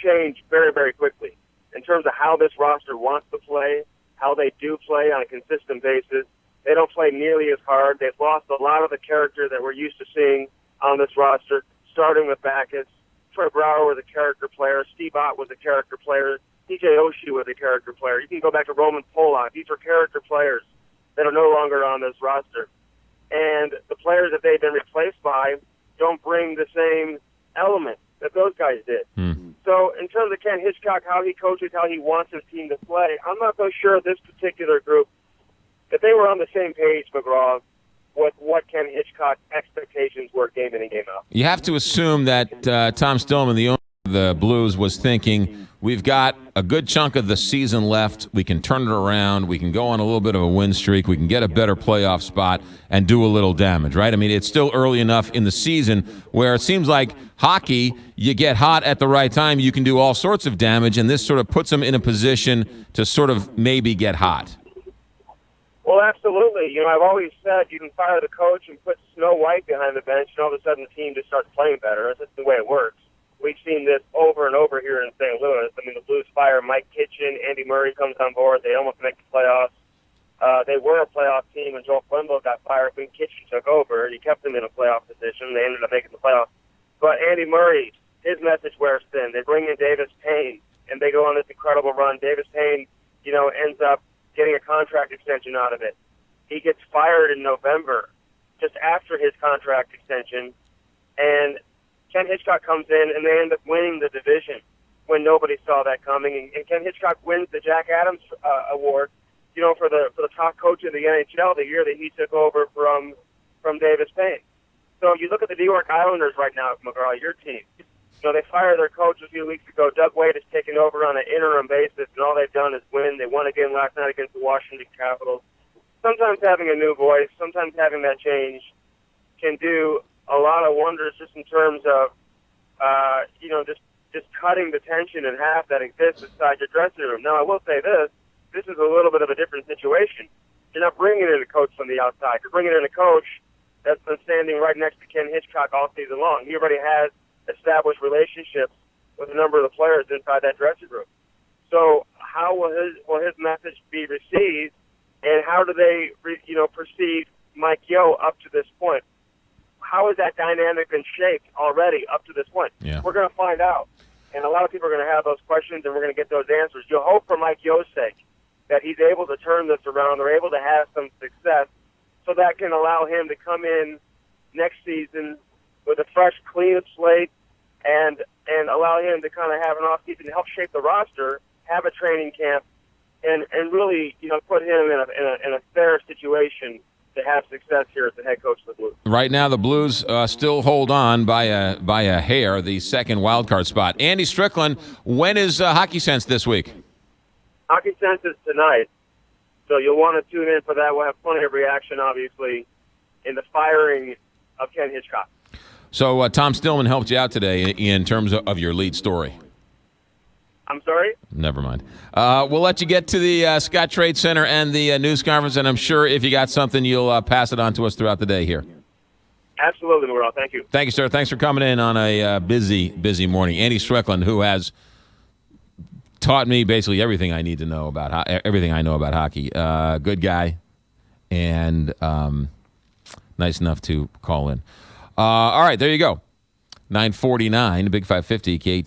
changed very, very quickly in terms of how this roster wants to play, how they do play on a consistent basis. They don't play nearly as hard. They've lost a lot of the character that we're used to seeing on this roster, starting with Backus. Troy Brower was a character player. Steve Ott was a character player. DJ Oshie was a character player. You can go back to Roman Polak. These are character players that are no longer on this roster. And the players that they've been replaced by don't bring the same element that those guys did. So in terms of Ken Hitchcock, how he coaches, how he wants his team to play, I'm not so sure this particular group, that they were on the same page, McGraw, with what Ken Hitchcock's expectations were game in and game out. You have to assume that Tom Stillman, the owner of the Blues, was thinking, we've got a good chunk of the season left. We can turn it around. We can go on a little bit of a win streak. We can get a better playoff spot and do a little damage, right? I mean, it's still early enough in the season where it seems like hockey, you get hot at the right time, you can do all sorts of damage, and this sort of puts them in a position to sort of maybe get hot. Well, absolutely. You know, I've always said you can fire the coach and put Snow White behind the bench, and all of a sudden the team just starts playing better. That's just the way it works. We've seen this over and over here in St. Louis. I mean, the Blues fire Mike Kitchen, Andy Murray comes on board. They almost make the playoffs. They were a playoff team when Joel Quenneville got fired when Kitchen took over. He kept them in a playoff position. They ended up making the playoffs. But Andy Murray, his message wears thin. They bring in Davis Payne, and they go on this incredible run. Davis Payne, you know, ends up getting a contract extension out of it. He gets fired in November, just after his contract extension, and Ken Hitchcock comes in, and they end up winning the division when nobody saw that coming. And Ken Hitchcock wins the Jack Adams Award, you know, for the top coach of the NHL the year that he took over from Davis Payne. So you look at the New York Islanders right now, McGraw, your team. You know, they fired their coach a few weeks ago. Doug Wade has taken over on an interim basis, and all they've done is win. They won again last night against the Washington Capitals. Sometimes having a new voice, sometimes having that change can do a lot of wonders just in terms of, you know, just cutting the tension in half that exists inside your dressing room. Now, I will say this is a little bit of a different situation. You're not bringing in a coach from the outside. You're bringing in a coach that's been standing right next to Ken Hitchcock all season long. He already has established relationships with a number of the players inside that dressing room. So how will his message be received, and how do they perceive Mike Yeo up to this point? How has that dynamic been shaped already up to this point? Yeah. We're going to find out, and a lot of people are going to have those questions, and we're going to get those answers. You'll hope for Mike Yeo's sake that he's able to turn this around. They're able to have some success, so that can allow him to come in next season with a fresh, clean slate, and allow him to kind of have an off-season to help shape the roster, have a training camp, and really, you know, put him in a fair situation to have success here as the head coach of the Blues. Right now, the Blues still hold on by a hair, the second wild card spot. Andy Strickland, when is Hockey Sense this week? Hockey Sense is tonight, so you'll want to tune in for that. We'll have plenty of reaction, obviously, in the firing of Ken Hitchcock. So Tom Stillman helped you out today in terms of your lead story. I'm sorry? Never mind. We'll let you get to the Scott Trade Center and the news conference, and I'm sure if you got something, you'll pass it on to us throughout the day here. Absolutely, Morel. Thank you. Thank you, sir. Thanks for coming in on a busy morning. Andy Strickland, who has taught me basically everything I need to know about everything I know about hockey. Good guy, and nice enough to call in. All right, there you go. 9:49, Big 550,